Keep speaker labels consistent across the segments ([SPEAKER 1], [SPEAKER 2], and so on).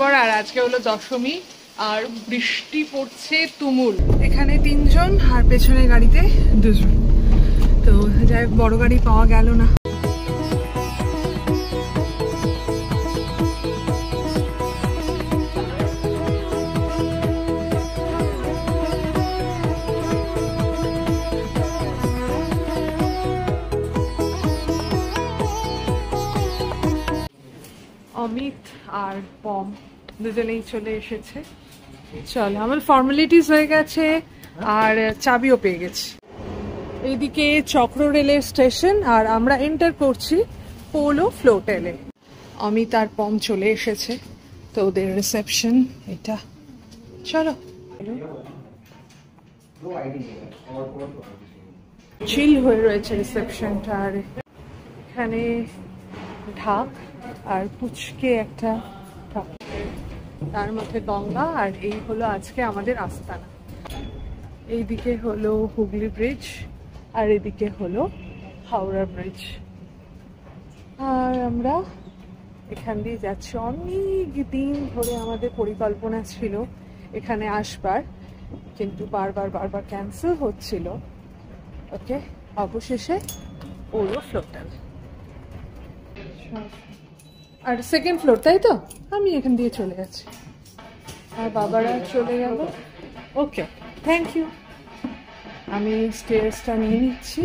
[SPEAKER 1] পর, আর আজকে হলো দশমী আর বৃষ্টি পড়ছে তুমুল। এখানে 3 জন আর পেছনে গাড়িতে 2 জন। তো যাই বড় গাড়ি পাওয়া গেল না। অমিত আর পম দুজনেই চলে এসেছে। চলো, আমার ফর্মালিটিস হয়ে গেছে আর চাবিও পেয়ে গেছি। এইদিকে চক্র রেলের স্টেশন আর আমরা এন্টার করছি পোলো ফ্লোটেলে। অমিত আর পম চলে এসেছে, তো ওদের রিসেপশন এটা। চলো, চিল হয়ে রয়েছে রিসেপশনটা। আর এখানে ঢাক আর পুচকে একটা ঢাক, তার মধ্যে গঙ্গা। আর এই হলো আজকে আমাদের আস্তানা। এইদিকে হলো হুগলি ব্রিজ আর এদিকে হলো হাওড়া ব্রিজ। আর আমরা এখান দিয়ে যাচ্ছি। অনেক দিন ধরে আমাদের পরিকল্পনা ছিল এখানে আসবার, কিন্তু বারবার ক্যান্সেল হচ্ছিল। ওকে, অবশেষে পোলো ফ্লোটেল। আর সেকেন্ড ফ্লোর, তাই তো? আমি এখান দিয়ে চলে যাচ্ছি আর বাবারা চলে গেল। ওকে, থ্যাংক ইউ। আমি স্টেয়ার্সটা নিয়ে নিচ্ছি।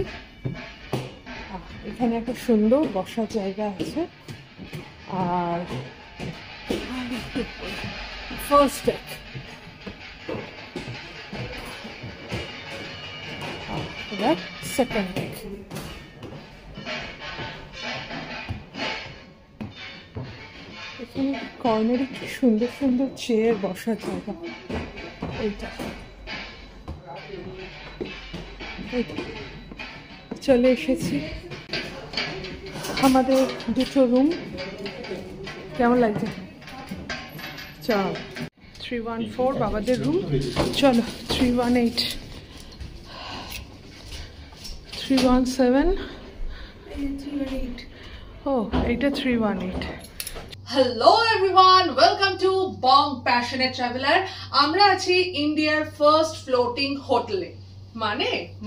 [SPEAKER 1] এখানে একটা সুন্দর বসার জায়গা আছে। আর ফার্স্ট ডেক, সেকেন্ড ডেক। এখানে কর্নারে কি সুন্দর সুন্দর চেয়ার, বসার জায়গা। এইটা চলে এসেছি। আমাদের 2টো রুম। কেমন লাগছে? চল, 314 বাবাদের রুম। চলো, 318, 317। ও, এইটা 318। Hello everyone, welcome to Bong passionate traveller. আমরা আছি ইন্ডিয়ার ফার্স্ট ফ্লোটিং হোটেলে।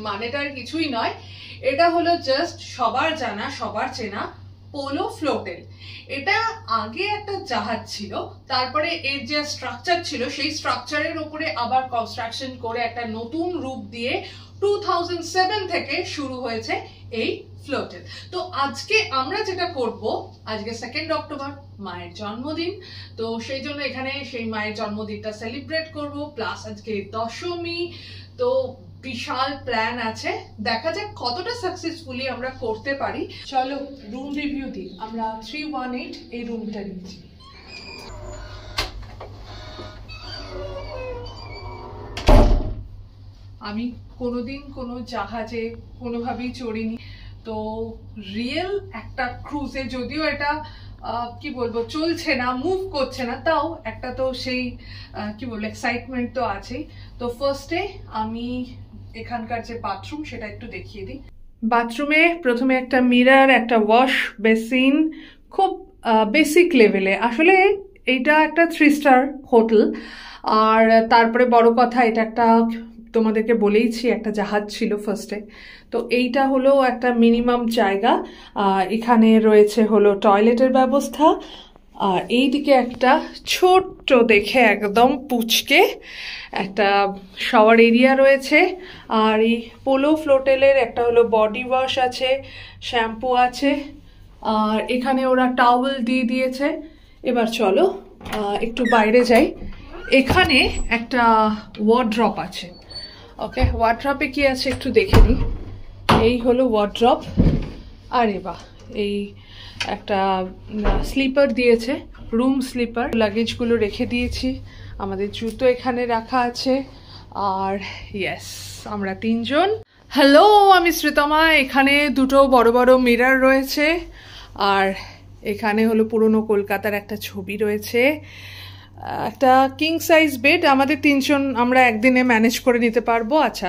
[SPEAKER 1] মানেটা আর কিছুই নয়, এটা হলো জাস্ট সবার জানা সবার চেনা পোলো ফ্লোটেল। এটা আগে একটা জাহাজ ছিল, তারপরে এর যে স্ট্রাকচার ছিল সেই স্ট্রাকচারের উপরে আবার কনস্ট্রাকশন করে একটা নতুন রূপ দিয়ে 2007 থেকে শুরু হয়েছে এই ফ্লোটেল। তো আজকে আমরা যেটা করব, আজকে 2 অক্টোবর মায়ের জন্মদিন, তো সেই জন্য এখানে সেই মায়ের জন্মদিনটা সেলিব্রেট করব, প্লাস আজকে দশমী। তো বিশাল প্ল্যান আছে, দেখা যাক কতটা সাকসেসফুলি আমরা করতে পারি। চলো রুম রিভিউ দিই। আমরা 318 এই রুমটা নিয়েছি। আমি কোনোদিন কোনো জাহাজে কোনোভাবেই চড়িনি, তো রিয়েল একটা ক্রুজে, যদিও এটা কি বলবো চলছে না, মুভ করছে না, তাও একটা তো সেই কি বলবো এক্সাইটমেন্ট তো আছেই। তো ফার্স্টে আমি এখানকার যে বাথরুম সেটা একটু দেখিয়ে দিই। বাথরুমে প্রথমে একটা মিরর, একটা ওয়াশ বেসিন, খুব বেসিক লেভেলে। আসলে এইটা একটা 3 স্টার হোটেল। আর তারপরে বড় কথা, এটা একটা তোমাদেরকে বলেইছি একটা জাহাজ ছিল ফার্স্টে, তো এইটা হলো একটা মিনিমাম জায়গা। এখানে রয়েছে হলো টয়লেটের ব্যবস্থা। আর এইদিকে একটা ছোট্ট দেখে একদম পুচকে একটা শাওয়ার এরিয়া রয়েছে। আর এই পোলো ফ্লোটেলের একটা হলো বডি ওয়াশ আছে, শ্যাম্পু আছে, আর এখানে ওরা টাওয়েল দিয়ে দিয়েছে। এবার চলো একটু বাইরে যাই। এখানে একটা ওয়ার্ড্রপ আছে। ওকে, ওয়ার্ড্রপে কি আছে একটু দেখে নিই। এই হলো ওয়ার্ড্রপ। আরে বাহ, এই একটা স্লিপার দিয়েছে, রুম স্লিপার। লাগেজগুলো রেখে দিয়েছি, আমাদের জুতো এখানে রাখা আছে। আর ইয়েস, আমরা 3 জন। হ্যালো, আমি শ্রীতমা। এখানে 2টো বড় বড় মিরর রয়েছে। আর এখানে হলো পুরনো কলকাতার একটা ছবি রয়েছে। একটা কিং সাইজ বেড, আমাদের 3 জন আমরা একদিনে ম্যানেজ করে নিতে পারবো। আচ্ছা,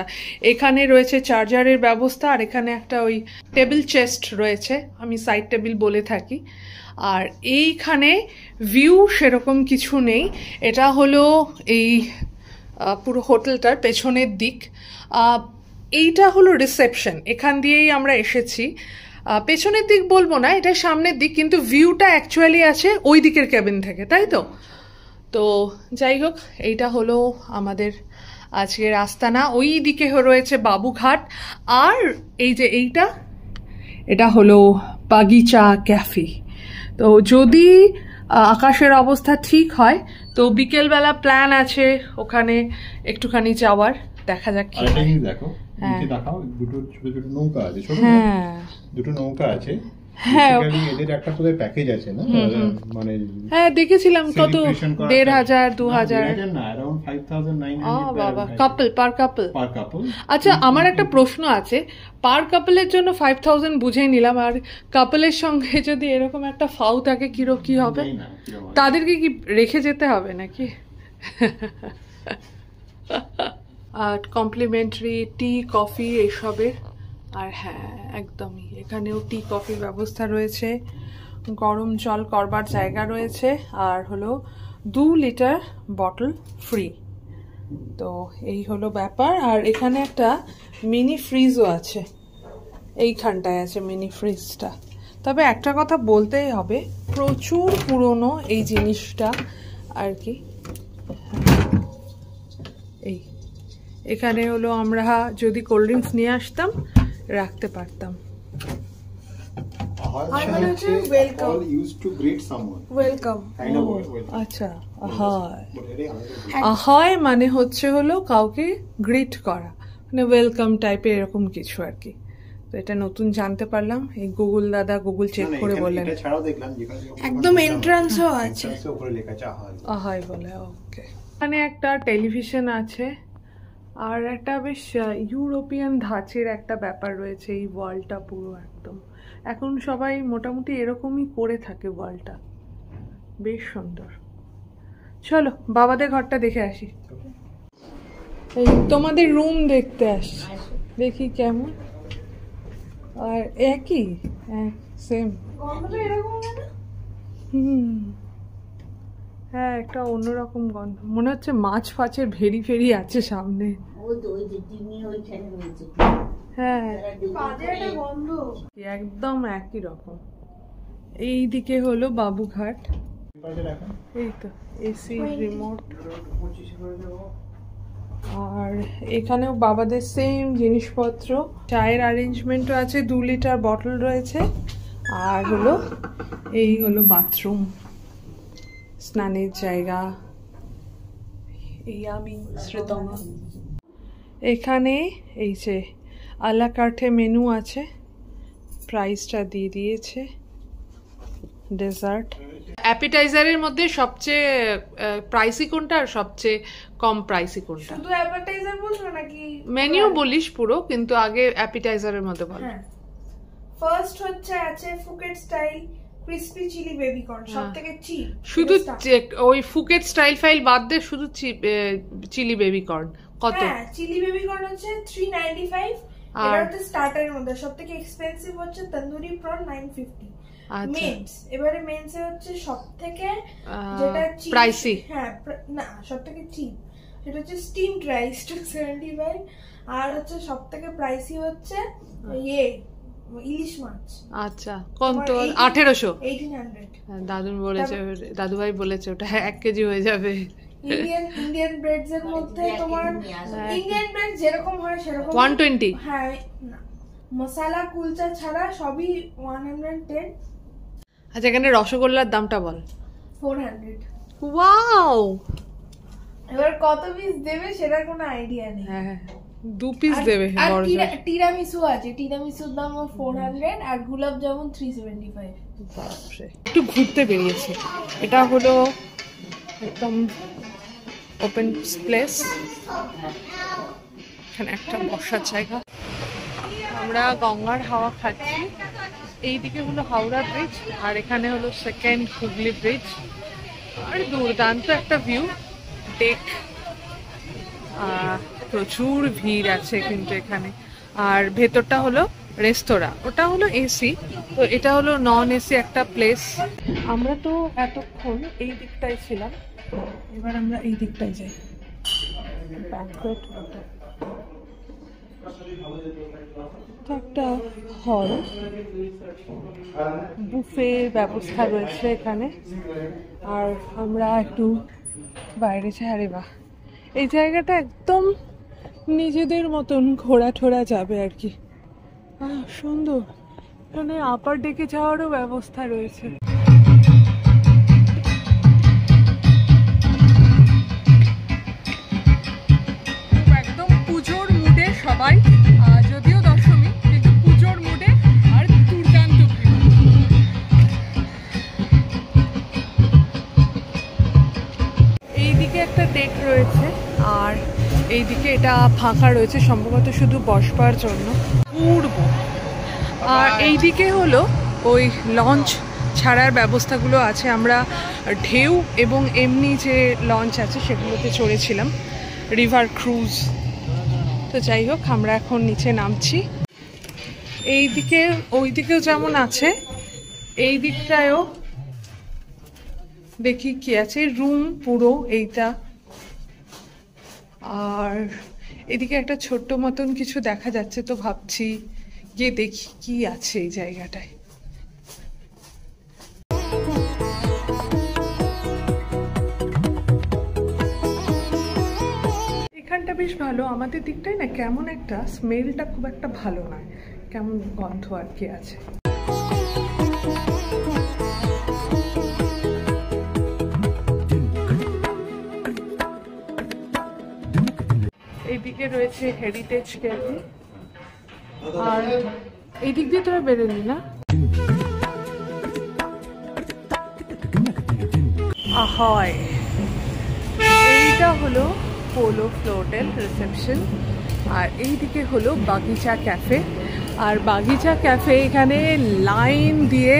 [SPEAKER 1] এখানে রয়েছে চার্জারের ব্যবস্থা। আর এখানে একটা ওই টেবিল চেস্ট রয়েছে, আমি সাইড টেবিল বলে থাকি। আর এইখানে ভিউ সেরকম কিছু নেই, এটা হলো এই পুরো হোটেলটার পেছনের দিক। এইটা হলো রিসেপশন, এখান দিয়েই আমরা এসেছি। পেছনের দিক বলবো না, এটা সামনের দিক, কিন্তু ভিউটা অ্যাকচুয়ালি আছে ওই দিকের ক্যাবিন থেকে, তাই তো। তো যাই হোক, এইটা হলো আমাদের আজকের আস্তানা। ওই দিকে রয়েছে বাবুঘাট, আর এই যে এটা হলো বাগিচা ক্যাফে। তো যদি আকাশের অবস্থা ঠিক হয় তো বিকেলবেলা প্ল্যান আছে ওখানে একটুখানি যাওয়ার, দেখা যাক কি হয়।
[SPEAKER 2] দেখো দেখাও, দুটো ছোট ছোট নৌকা আছে, দুটো নৌকা আছে। এদের একটা কোথায় প্যাকেজ আছে না, মানে
[SPEAKER 1] হ্যাঁ দেখেছিলাম, কত ১,৫০০ ২,০০০
[SPEAKER 2] না, अराउंड 5,900
[SPEAKER 1] বাবা, পার কাপল। আচ্ছা, আমার একটা প্রশ্ন আছে, পার কাপলের জন্য 5,000 বুঝেই নিলাম, আর কাপলের সঙ্গে যদি এরকম একটা ফাউ থাকে কি হবে? তাদেরকে কি রেখে যেতে হবে নাকি? আর কমপ্লিমেন্টারি টি কফি এইসবের। আর হ্যাঁ, একদমই এখানেও টি কফির ব্যবস্থা রয়েছে, গরম জল করবার জায়গা রয়েছে, আর হলো 2 লিটার বটল ফ্রি। তো এই হলো ব্যাপার। আর এখানে একটা মিনি ফ্রিজও আছে, এইখানটায় আছে মিনি ফ্রিজটা। তবে একটা কথা বলতেই হবে, প্রচুর পুরনো এই জিনিসটা আর কি। এখানে হলো আমরা যদি কোল্ড ড্রিঙ্কস নিয়ে আসতাম রাখতে পারতাম। আচ্ছা, আহায় মানে হচ্ছে হলো কাউকে গ্রিট করা, মানে ওয়েলকাম টাইপের এরকম কিছু আর কি। তো এটা নতুন জানতে পারলাম, এই গুগল দাদা গুগল চেক করে বললেন।
[SPEAKER 3] একদম এন্ট্রান্সও আছে,
[SPEAKER 1] আহায় বলে। ওকে, এখানে একটা টেলিভিশন আছে, আর একটা বেশ ইউরোপিয়ান ধাঁচের একটা ব্যাপার রয়েছে এই ওয়ালটা পুরো একদম। এখন সবাই মোটামুটি এরকমই করে থাকে ওয়ালটা, বেশ সুন্দর। চলো বাবাদের ঘরটা দেখে আসি। এই তোমাদের রুম দেখতে আসছি, দেখি কেমন। আর একই সেম। হ্যাঁ, একটা অন্যরকম গন্ধ, মনে হচ্ছে মাছ ফাছের ভেরি ফেরি আছে সামনে। হ্যাঁ, একদম একই রকম। এই দিকে হলো বাবুঘাট, এই তো এসি রিমোট। আর এখানেও বাবাদের সেম জিনিসপত্র, চায়ের অ্যারেঞ্জমেন্টও আছে, 2 লিটার বটল রয়েছে। আর হলো এই হলো বাথরুম, স্নানের জায়গা। এই আমি শ্রীতমা। এখানে এই যে আলা কার্টে মেনু আছে, প্রাইসটা দিয়ে দিয়েছে। ডেজার্ট, অ্যাপিটাইজারের মধ্যে সবচেয়ে প্রাইসি কোনটা আর সবচেয়ে কম প্রাইসি কোনটা?
[SPEAKER 3] শুধু অ্যাপিটাইজার বলছো নাকি
[SPEAKER 1] মেনু বলিস পুরো, কিন্তু আগে অ্যাপিটাইজারের মধ্যে বল।
[SPEAKER 3] ফার্স্ট হচ্ছে আছে Phuket style crispy chilli baby corn, সবথেকে চিপ।
[SPEAKER 1] শুধু ওই ফুকেট স্টাইল ফাইল বাদ দিয়ে শুধু চিলি বেবি কর্ন কত?
[SPEAKER 3] হ্যাঁ, চিলি বেবি কর্ন হচ্ছে 395, এটা হচ্ছে স্টার্টারের মধ্যে। সবথেকে এক্সপেন্সিভ হচ্ছে তন্দুরি প্রন 950। মেন্স, এবারে মেন্সে হচ্ছে সবথেকে যেটা চিপ
[SPEAKER 1] প্রাইসি,
[SPEAKER 3] হ্যাঁ না সবথেকে চিপ সেটা হচ্ছে স্টিমড রাইস 275। আর হচ্ছে সবথেকে প্রাইসি হচ্ছে ইলিশ মাছ।
[SPEAKER 1] আচ্ছা, কত? 1800।
[SPEAKER 3] দাদু
[SPEAKER 1] দাদুভাই বলেছে ওটা 1 কেজি হয়ে যাবে।
[SPEAKER 3] ইন্ডিয়ান ব্রেডস এর মধ্যে তোমার ইন্ডিয়ান ব্রেড যেরকম হয় সেরকম
[SPEAKER 1] 120।
[SPEAKER 3] হ্যাঁ, মশলা কুলচা ছাড়া সবই 110।
[SPEAKER 1] আচ্ছা, এখানে রসগোল্লার দামটা বল।
[SPEAKER 3] 400।
[SPEAKER 1] ওয়াও,
[SPEAKER 3] এবার কত পিস দেবে সেটা কোনো আইডিয়া নেই।
[SPEAKER 1] হ্যাঁ, 2 পিস দেবে।
[SPEAKER 3] আর টিরামিসু আছে, টিরামিসুর দাম 400, আর গোলাপ জামুন 375।
[SPEAKER 1] একটু ঘুরতে বেরিয়েছে, এটা হলো একদম ওপেন প্লেস, এখানে একটা বসার জায়গা। আমরা গঙ্গার হাওয়া খাচ্ছি। এইদিকে হলো হাওড়া ব্রিজ, আর এখানে হলো সেকেন্ড হুগলি ব্রিজ। আর দুর্দান্ত একটা ভিউ, ডেক। প্রচুর ভিড় আছে কিন্তু এখানে। আর ভেতরটা হলো রেস্তোরাঁ, ওটা হলো এসি, তো এটা হলো নন এসি একটা প্লেস। আমরা তো এতক্ষণ এই দিকটায় ছিলাম, এবার আমরা এই দিকটায় যাই। ব্যাংকুয়েট মতো একটা হল, বুফের ব্যবস্থা রয়েছে এখানে। আর আমরা একটু বাইরে যাই। আরে বাহ, এই জায়গাটা একদম নিজেদের মতন ঘোরা ঠোরা যাবে আর কি। সুন্দর, এখানে আপার ডেকে যাওয়ারও ব্যবস্থা রয়েছে। একদম পুজোর মুডে সবাই, যদিও দশমী কিন্তু পুজোর মুডে আর দুর্দান্ত। এইদিকে একটা ডেক রয়েছে আর এইদিকে এটা ফাঁকা রয়েছে, সম্ভবত শুধু বসবার জন্য। পূর্ব আর এইদিকে হলো ওই লঞ্চ ছাড়ার ব্যবস্থাগুলো আছে। আমরা ঢেউ এবং এমনি যে লঞ্চ আছে সেগুলোতে চড়েছিলাম, রিভার ক্রুজ। তো যাই হোক, আমরা এখন নিচে নামছি। এইদিকে ওইদিকেও যেমন আছে, এই দিকটায়ও দেখি কি আছে। রুম পুরো এইটা, আর এদিকে একটা ছোট্ট মতন কিছু দেখা যাচ্ছে, তো ভাবছি গিয়ে দেখি কি আছে এই জায়গাটায়। এখানটা বেশ ভালো, আমাদের দিকটাই না কেমন একটা স্মেলটা খুব একটা ভালো নয়, কেমন গন্ধ আর কি আছে। এইদিকে রয়েছে হেরিটেজ ক্যাফে, আর এই দিক দিয়ে তোরা বেরোলি না। আহায়, এইটা হলো পোলো ফ্লোটেল রিসেপশন, আর এইদিকে হলো বাগিচা ক্যাফে। আর বাগিচা ক্যাফে এখানে লাইন দিয়ে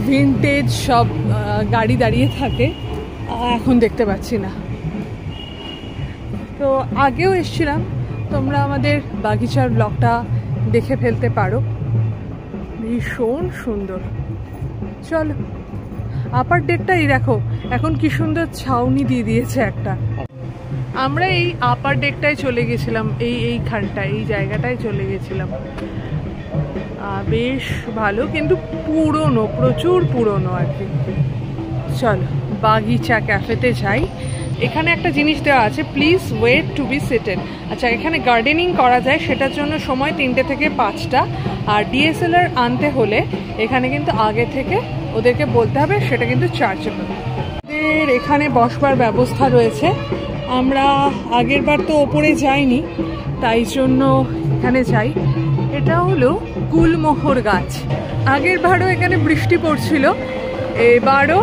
[SPEAKER 1] ভিনটেজ সব গাড়ি দাঁড়িয়ে থাকে, এখন দেখতে পাচ্ছি না। তো আগেও এসেছিলাম, তোমরা আমাদের বাগিচার ব্লগটা দেখে ফেলতে পারো, ভীষণ সুন্দর। চলো, আপার ডেকটাই দেখো এখন কি সুন্দর ছাউনি দিয়ে দিয়েছে একটা। আমরা এই আপার ডেকটায় চলে গেছিলাম, এইখানটায় এই জায়গাটায় চলে গেছিলাম। বেশ ভালো, কিন্তু পুরনো, প্রচুর পুরনো আর কি। চলো বাগিচা ক্যাফেতে যাই। এখানে একটা জিনিস দেওয়া আছে, please wait to be seated. আচ্ছা, এখানে গার্ডেনিং করা যায়, সেটার জন্য সময় 3টে থেকে 5টা। আর ডিএসএলআর আনতে হলে এখানে কিন্তু আগে থেকে ওদেরকে বলতে হবে, সেটা কিন্তু চার্জেবল। এখানে বসবার ব্যবস্থা রয়েছে। আমরা আগের বার তো ওপরে যাইনি, তাই জন্য এখানে যাই। এটা হলো গুলমোহর গাছ। আগের বারও এখানে বৃষ্টি পড়ছিল, এবারও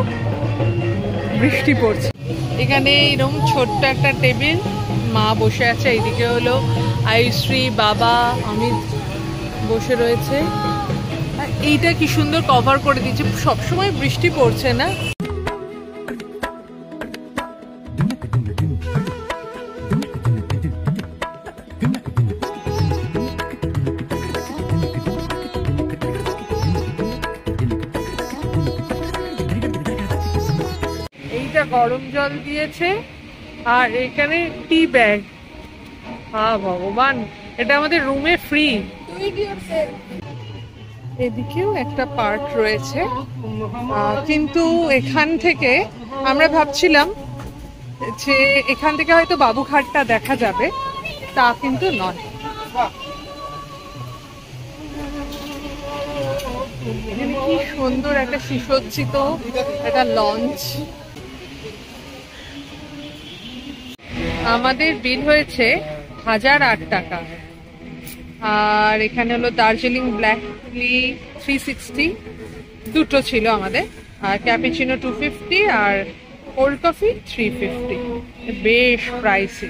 [SPEAKER 1] বৃষ্টি পড়ছে। এখানে এরকম ছোট্ট একটা টেবিল, মা বসে আছে, এইদিকে হলো আয়ুশ্রী, বাবা, অমিত বসে রয়েছে। আর এইটা কি সুন্দর কভার করে দিচ্ছে, সবসময় বৃষ্টি পড়ছে না। এইটা গরম জল দিয়েছে, আর এখানে টি ব্যাগ। ভগবান, এটা আমাদের রুমে ফ্রি। এদিকেও একটা পার্ক রয়েছে, কিন্তু এখান থেকে আমরা ভাবছিলাম যে এখান থেকে হয়তো বাবুঘাটটা দেখা যাবে, তা কিন্তু নয়। এখানে কি সুন্দর একটা সুসজ্জিত একটা লঞ্চ। আমাদের বিল হয়েছে 1008 টাকা। আর এখানে হলো দার্জিলিং ব্ল্যাক টি 360, দুটো ছিল আমাদের। আর ক্যাপুচিনো 250 আর কোল্ড কফি 350, বেশ প্রাইসি।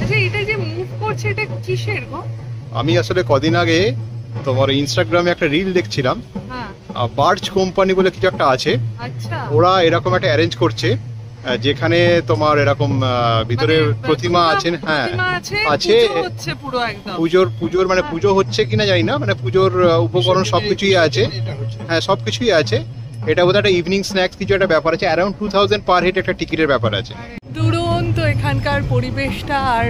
[SPEAKER 1] আচ্ছা, এটা যে মুভ করছে, এটা কিসের গো?
[SPEAKER 2] আমি আসলে কদিন আগে তোমার ইনস্টাগ্রামে একটা রিল দেখছিলাম,
[SPEAKER 1] হ্যাঁ,
[SPEAKER 2] বার্চ কোম্পানি বলে কিছু একটা আছে।
[SPEAKER 1] আচ্ছা,
[SPEAKER 2] ওরা এরকম একটা অ্যারেঞ্জ করছে যেখানে তোমার এরকম ভিতরে প্রতিমা আছেন, হ্যাঁ আছে, পুজোর মানে পুজো হচ্ছে কিনা জানি না, মানে পুজোর উপকরণ সবকিছুই আছে, হ্যাঁ সবকিছুই আছে। এটা বোধহয় একটা ইভিনিং স্ন্যাক্স কিছু একটা ব্যাপার আছে, অ্যারাউন্ড 2000 পার হেড একটা টিকিটের ব্যাপার আছে।
[SPEAKER 1] দুরন্ত এখানকার পরিবেশটা, আর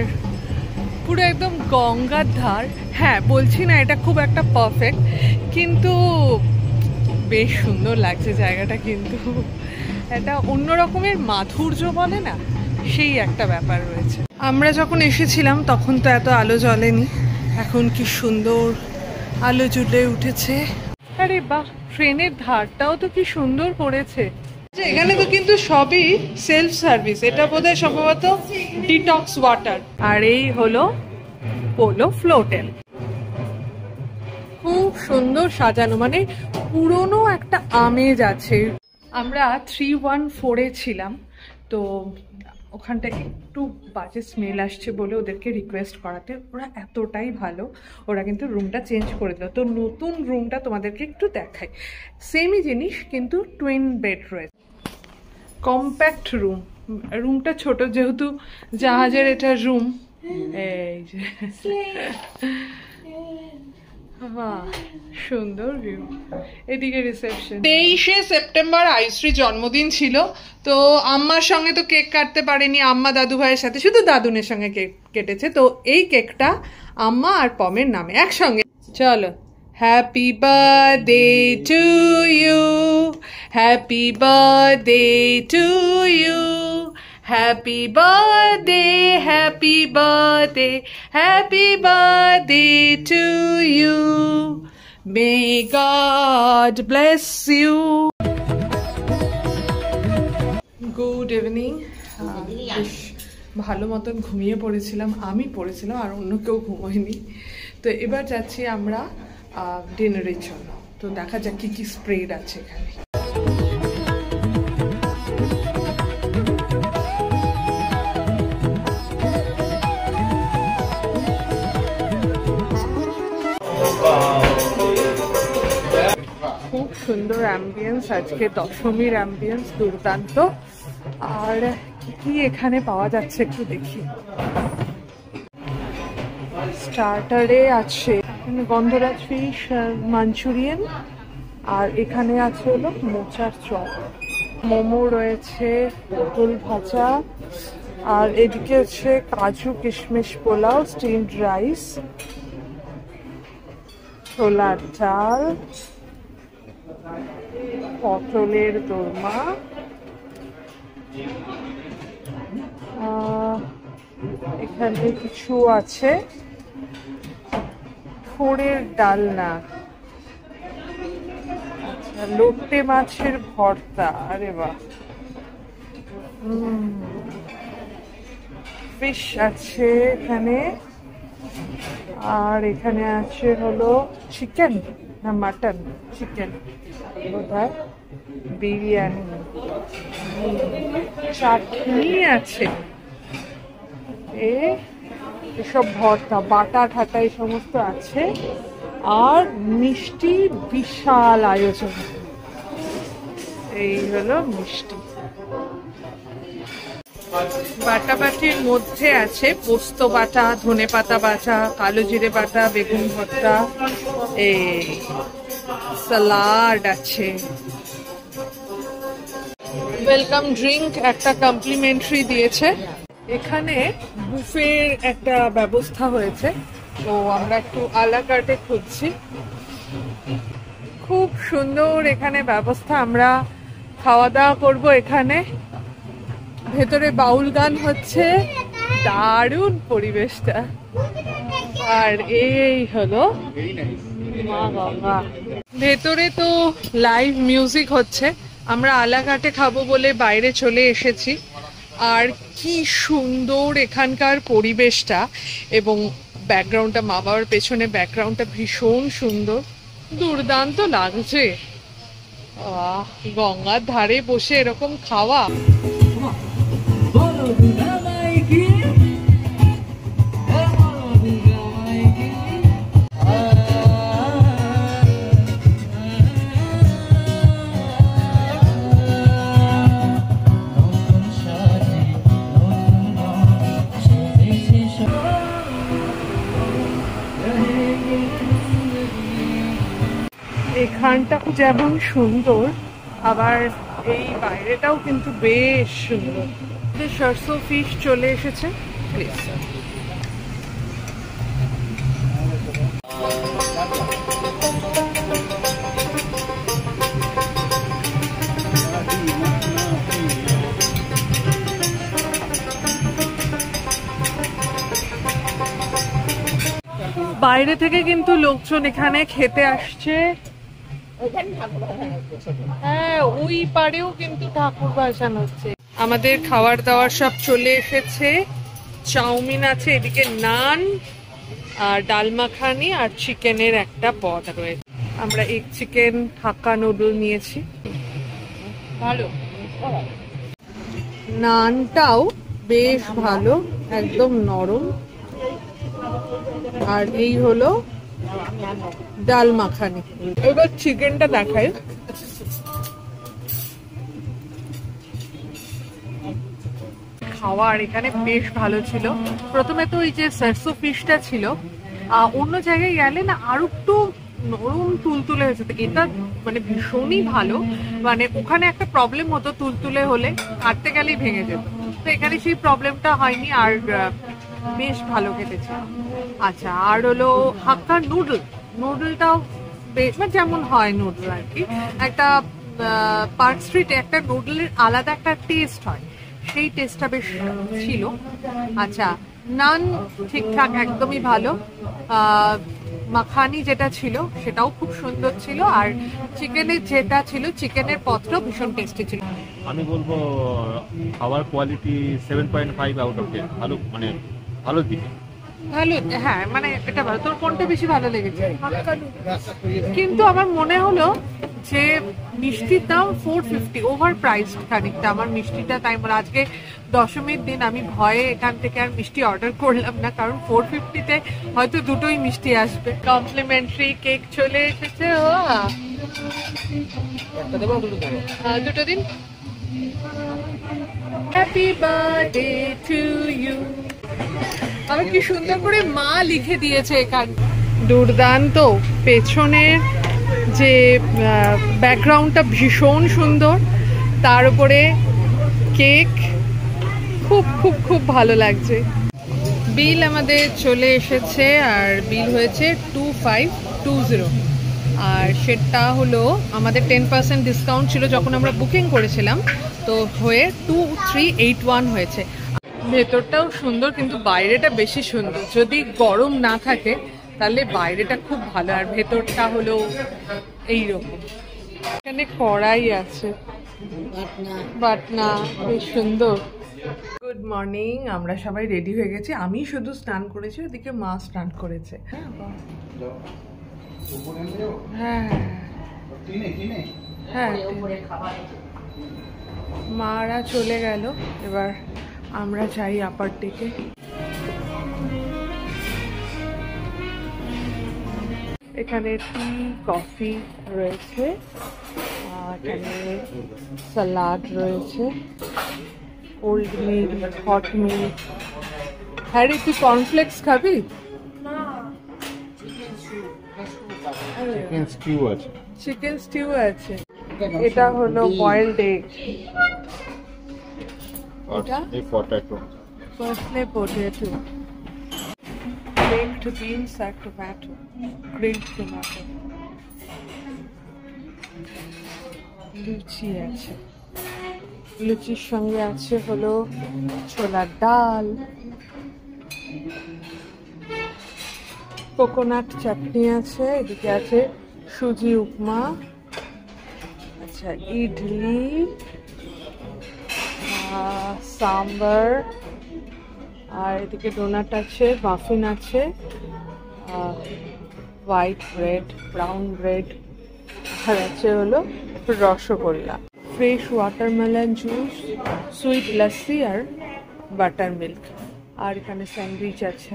[SPEAKER 1] পুরো একদম গঙ্গার ধার। হ্যাঁ বলছি না এটা খুব একটা পারফেক্ট, কিন্তু বেশ সুন্দর লাগছে জায়গাটা, কিন্তু একটা অন্য রকমের মাধুর্য বলে না, সেই একটা ব্যাপার রয়েছে। আমরা যখন এসেছিলাম তখন তো এত আলো জ্বলেনি, এখন কি সুন্দর আলো জ্বলে উঠেছে। আরে বাহ, ট্রেনের ধারটাও তো কি সুন্দর করেছে। এখানে তো কিন্তু সবই সেলফ সার্ভিস, এটা বোধহয় সম্ভবত ডিটক্স ওয়াটার। আর এই হলো পোলো ফ্লোটেল, খুব সুন্দর সাজানো, মানে পুরনো একটা আমেজ আছে। আমরা 314-এ ছিলাম, তো ওখানটা একটু বাজে স্মেল আসছে বলে ওদেরকে রিকোয়েস্ট করাতে ওরা এতটাই ভালো, ওরা কিন্তু রুমটা চেঞ্জ করে দিল। তো নতুন রুমটা তোমাদেরকে একটু দেখাই, সেমই জিনিস কিন্তু টুইন বেড রয়েছে, কম্প্যাক্ট রুম। রুমটা ছোট যেহেতু জাহাজের এটা রুম। এই যে বাহ, সুন্দর ভিউ। এদিকে রিসেপশন। 23শে সেপ্টেম্বর আয়ুশ্রীর জন্মদিন ছিল, তো আম্মার সঙ্গে তো কেক কাটতে পারেনি, আম্মা দাদু ভাইয়ের সাথে শুধু দাদুনের সঙ্গে কেক কেটেছে। তো এই কেকটা আম্মা আর পমের নামে একসঙ্গে। চলো, happy birthday to you, happy birthday to you, happy birthday, happy birthday, happy birthday to you, may God bless you. Good evening. বেশ ভালো মতন ঘুমিয়ে পড়েছিলাম, আমি পড়েছিলাম আর অন্য কেউ ঘুমোয়নি। তো এবার যাচ্ছি আমরা ডিনারের জন্য, তো দেখা যাক কি কি স্প্রেড আছে এখানে। খুব সুন্দর অ্যাম্বিয়েন্স আজকে, দশমীর অ্যাম্বিয়েন্স দুর্দান্ত। আর কি এখানে পাওয়া যাচ্ছে একটু দেখি। স্টার্টারে আছে গন্ধরাজ ফিশ মাঞ্চুরিয়ান, আর এখানে আছে হলো মোচার চপ, মোমো রয়েছে, পটল ভাজা, আর এদিকে হচ্ছে কাজু কিশমিশ পোলাও, স্টিমড রাইস, ছোলার ডাল, পটলের দোরমা, এখানে কিছু আছে থোড়ের ডালনা, আচ্ছা লোটে মাছের ভর্তা, আরে বাহ, ফিশ আছে এখানে, আর এখানে আছে হলো চিকেন না মাটন, চিকেন বোধহয়, বিরিয়ানি, চাটনি আছে, এসব ভর্তা, বাটা ঠাটা এই সমস্ত আছে, আর মিষ্টি বিশাল আয়োজন। এই হলো মিষ্টি। বাটাবাটির মধ্যে আছে পোস্ত বাটা, ধনেপাতা বাটা, কালো জিরে বাটা, বেগুন ভর্তা, এই সালাড আছে, ওয়েলকাম ড্রিঙ্ক একটা কমপ্লিমেন্টারি দিয়েছে। এখানে বুফের একটা ব্যবস্থা হয়েছে, তো আমরা একটু আলা কার্টে খুঁজছি। খুব সুন্দর এখানে ব্যবস্থা, আমরা খাওয়া দাওয়া করবো এখানে, ভেতরে বাউল গান হচ্ছে, দারুণ পরিবেশটা। আর এই হলো মা গঙ্গা, ভেতরে তো লাইভ মিউজিক হচ্ছে। আমরা আলাঘাটে খাবো বলে বাইরে চলে এসেছি, আর কি সুন্দর এখানকার পরিবেশটা, এবং ব্যাকগ্রাউন্ডটা, মা বাবার পেছনে ব্যাকগ্রাউন্ডটা ভীষণ সুন্দর, দুর্দান্ত লাগছে। গঙ্গার ধারে বসে এরকম খাওয়া। স্থানটা যেমন সুন্দর, আবার এই বাইরেটাও কিন্তু বেশ সুন্দর। সরষে ফিশ চলে এসেছে, প্লিজ। বাইরে থেকে কিন্তু লোকজন এখানে খেতে আসছে। হ্যাঁ, ওই পারেও কিন্তু ঠাকুর ভাসান হচ্ছে। আমাদের খাবার দাবার সব চলে এসেছে। চাউমিন আছে, এদিকে নান আর ডাল মাখানি আর চিকেনের একটা পদ রয়েছে। আমরা এগ চিকেন হাক্কা নুডল নিয়েছি, ভালো। নানটাও বেশ ভালো, একদম নরম। আর এই হলো ডাল মাখানি। এবার চিকেনটা দেখাই। খাওয়ার এখানে বেশ ভালো ছিল। প্রথমে তো ওই যে সরষে ফিশটা ছিল, অন্য জায়গায় গেলে না আরো একটু নরম তুলতুলে হয়েছে, এটা মানে ভীষণই ভালো। মানে ওখানে একটা প্রবলেম হতো, তুলতুলে হলে কাটতে গেলেই ভেঙে যেত, তো এখানে সেই প্রবলেমটা হয়নি, আর বেশ ভালো খেতেছে। আচ্ছা, আর হলো হাক্কা নুডল। নুডলটাও বেশ যেমন হয় নুডল আর কি, একটা পার্ক স্ট্রিটে একটা নুডলের আলাদা একটা টেস্ট হয়, সেই টেস্টটা বেশ ছিল। আচ্ছা, নান ঠিকঠাক একদমই ভালো। মাখানি যেটা ছিল সেটাও খুব সুন্দর ছিল, আর চিকেনের যেটা ছিল চিকেনের পদটাও ভীষণ টেস্টি ছিল।
[SPEAKER 4] আমি বলবো খাবার কোয়ালিটি 7.5 আউট অফ 10, ভালো, মানে ভালো দিকে
[SPEAKER 1] ভালো। হ্যাঁ, মানে এটা ভালো। তোর কোনটা বেশি ভালো লেগেছে? কিন্তু আমার মনে হলো যে মিষ্টির দাম 450, ওভার প্রাইসড খানিকটা আমার মিষ্টিটা। তাই বলে আজকে দশমীর দিন আমি ভয়ে এখান থেকে আর মিষ্টি অর্ডার করলাম না, কারণ 450-তে হয়তো দুটোই মিষ্টি আসবে। কমপ্লিমেন্টারি কেক চলে এসেছে। দুটো দিন। Happy birthday to you. আমি কি সুন্দর করে মা লিখে দিয়েছে এখানে, দুর্দান্ত। পেছনের যে ব্যাকগ্রাউন্ডটা ভীষণ সুন্দর, তার উপরে কেক, খুব খুব খুব ভালো লাগছে। বিল আমাদের চলে এসেছে, আর বিল হয়েছে 2520, আর সেটা হলো আমাদের 10% ডিসকাউন্ট ছিল যখন আমরা বুকিং করেছিলাম, তো হয়ে 2381 হয়েছে। ভেতরটাও সুন্দর, কিন্তু বাইরেটা বেশি সুন্দর। যদি গরম না থাকে তাহলে বাইরেটা খুব ভালো, আর ভেতরটা হলো এইরকম। এখানে কড়াই আছে, বাটনা, বেশ সুন্দর। গুড মর্নিং, আমরা সবাই রেডি হয়ে গেছি। আমি শুধু স্নান করেছি, ওদিকে মা স্নান করেছে। হ্যাঁ হ্যাঁ, মারা চলে গেল, এবার আমরা যাই আপার ডেকে। এখানে টি, কফি রয়েছে, এখানে সালাড রয়েছে, কোল্ড মিল্ক, হট মিল্ক। হ্যাঁ রে, তুই কর্নফ্লেক্স খাবি?
[SPEAKER 2] চিকেন স্টিউ আছে।
[SPEAKER 1] চিকেন স্টিউ আছে। এটা হলো বয়েলড এগ, এটা
[SPEAKER 2] potato,
[SPEAKER 1] parsley potato, baked beans আর tomato, grilled tomato। লুচি আছে, লুচির সঙ্গে আছে হলো ছোলার ডাল, কোকোনাট চাটনি আছে, এদিকে আছে সুজি উপমা, আচ্ছা ইডলি, সাম্বার, আর এদিকে ডোনাট আছে, মাফিন আছে, হোয়াইট ব্রেড, ব্রাউন ব্রেড, আর আছে হলো rasgulla, fresh watermelon juice, sweet lassi আর বাটার মিল্ক, আর এখানে স্যান্ডউইচ আছে।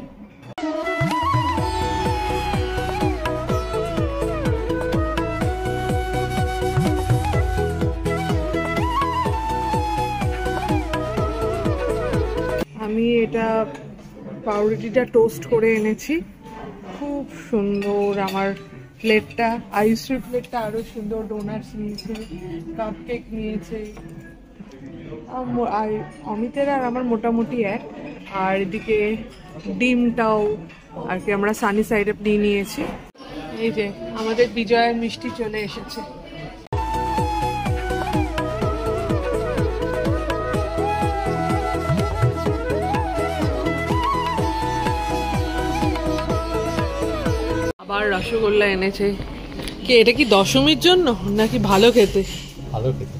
[SPEAKER 1] আমি এটা পাউরুটিটা টোস্ট করে এনেছি, খুব সুন্দর। আমার প্লেটটা, আইসক্রিম প্লেটটা আরো সুন্দর, ডোনাটস নিয়েছে, কাপ কেক নিয়েছে। আর অমিতের আর আমার মোটামুটি এক। আর এদিকে ডিমটাও আর কি আমরা সানি সাইড আপ নিয়ে নিয়েছি। এই যে আমাদের বিজয়ের মিষ্টি চলে এসেছে। আবার রসগোল্লা এনেছে। কি এটা কি দশমীর জন্য নাকি ভালো খেতে?
[SPEAKER 2] ভালো খেতে।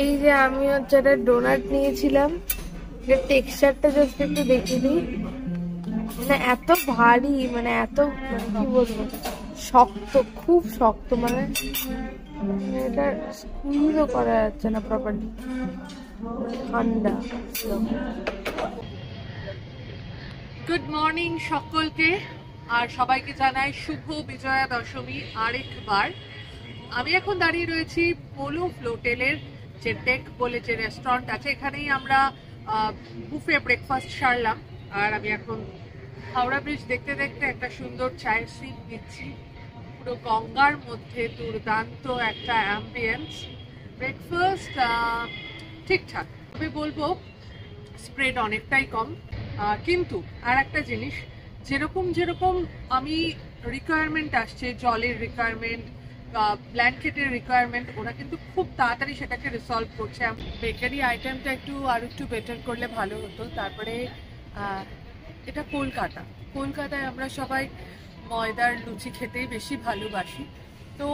[SPEAKER 3] এই যে আমি হচ্ছে একটা ডোনাট নিয়েছিলাম, এর টেক্সচারটা জাস্ট একটু দেখিয়ে দিই। মানে এত ভারী, মানে এত মানে কি বলবো, শক্ত, খুব শক্ত, মানে এটা স্কুইজও করা যাচ্ছে না প্রপারলি, ঠান্ডা।
[SPEAKER 1] গুড মর্নিং সকলকে, আর সবাইকে জানাই শুভ বিজয়া দশমী আরেকবার। আমি এখন দাঁড়িয়ে রয়েছি পোলো ফ্লোটেলের যে টেক বলে যে রেস্টুরেন্ট আছে, এখানেই আমরা বুফে ব্রেকফাস্ট সারলাম। আর আমি এখন হাওড়া ব্রিজ দেখতে দেখতে একটা সুন্দর চায়ের সিপ নিচ্ছি। পুরো গঙ্গার মধ্যে দুর্দান্ত একটা অ্যাম্বিয়েন্স। ব্রেকফাস্ট ঠিকঠাক, তবে বলবো স্প্রেড অনেকটাই কম। কিন্তু আর একটা জিনিস, যেরকম যেরকম আমি রিকোয়ারমেন্ট আসছে, জলের রিকোয়ারমেন্ট, ব্ল্যাঙ্কেটের রিকোয়ারমেন্ট, ওরা কিন্তু খুব তাড়াতাড়ি সেটাকে রিসলভ করছে। বেকারি আইটেমটা আর একটু বেটার করলে ভালো হতো। তারপরে এটা কলকাতায় আমরা সবাই ময়দার লুচি খেতেই বেশি ভালোবাসি, তো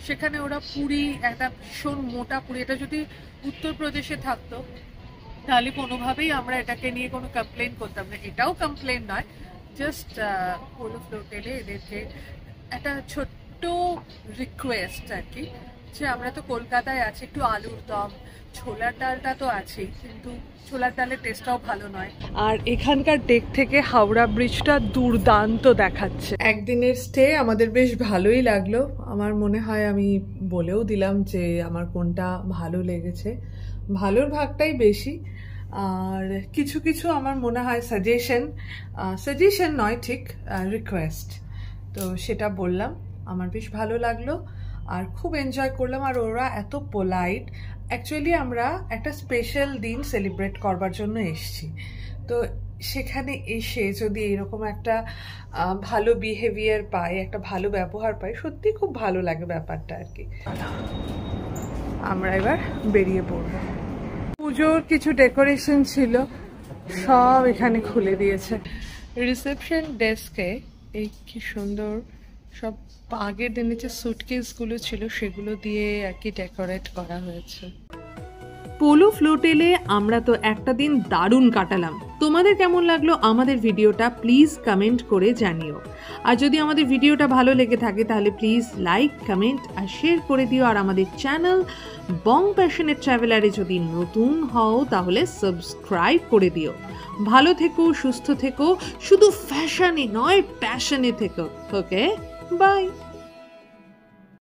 [SPEAKER 1] সেখানে ওরা পুরি, একটা ভীষণ মোটা পুরি, এটা যদি উত্তরপ্রদেশে থাকতো তাহলে কোনোভাবেই আমরা এটাকে নিয়ে কোনো কমপ্লেন করতাম না। এটাও কমপ্লেন নয়, জাস্ট পোলো ফ্লোটেলে এদেরকে একটা ছোট্ট রিকোয়েস্ট আর কি, যে আমরা তো কলকাতায় আছি, একটু আলুর দম, ছোলার ডালটা তো আছেই, কিন্তু ছোলার ডালের টেস্টটাও ভালো নয়। আর এখানকার ডেক থেকে হাওড়া ব্রিজটা দুর্দান্ত দেখাচ্ছে। একদিনের স্টে আমাদের বেশ ভালোই লাগলো। আমার মনে হয় আমি বলেও দিলাম যে আমার কোনটা ভালো লেগেছে, ভালোর ভাগটাই বেশি। আর কিছু কিছু আমার মনে হয় সাজেশন নয়, ঠিক রিকোয়েস্ট, তো সেটা বললাম। আমার বেশ ভালো লাগলো আর খুব এনজয় করলাম। আর ওরা এত পোলাইট। অ্যাকচুয়ালি আমরা একটা স্পেশাল দিন সেলিব্রেট করবার জন্য এসেছি, তো সেখানে এসে যদি এরকম একটা ভালো বিহেভিয়ার পাই, একটা ভালো ব্যবহার পাই, সত্যি খুব ভালো লাগে ব্যাপারটা আর কি। আমরা এবার বেরিয়ে পড়বো। পুজোর কিছু ডেকোরেশন ছিল, সব এখানে খুলে দিয়েছে। রিসেপশন ডেস্কে এই কি সুন্দর সব আগের দিনে যে সুটকেসগুলো ছিল সেগুলো দিয়ে আর কি ডেকোরেট করা হয়েছে। পোলো ফ্লোটেলে আমরা তো একটা দিন দারুণ কাটালাম। তোমাদের কেমন লাগলো আমাদের ভিডিওটা প্লিজ কমেন্ট করে জানিও। আর যদি আমাদের ভিডিওটা ভালো লেগে থাকে তাহলে প্লিজ লাইক, কমেন্ট আর শেয়ার করে দিও। আর আমাদের চ্যানেল বং প্যাশনেট ট্রাভেলারে যদি নতুন হও তাহলে সাবস্ক্রাইব করে দিও। ভালো থেকো, সুস্থ থেকো, শুধু ফ্যাশনে নয় প্যাশনে থেকো। ওকে, বাই।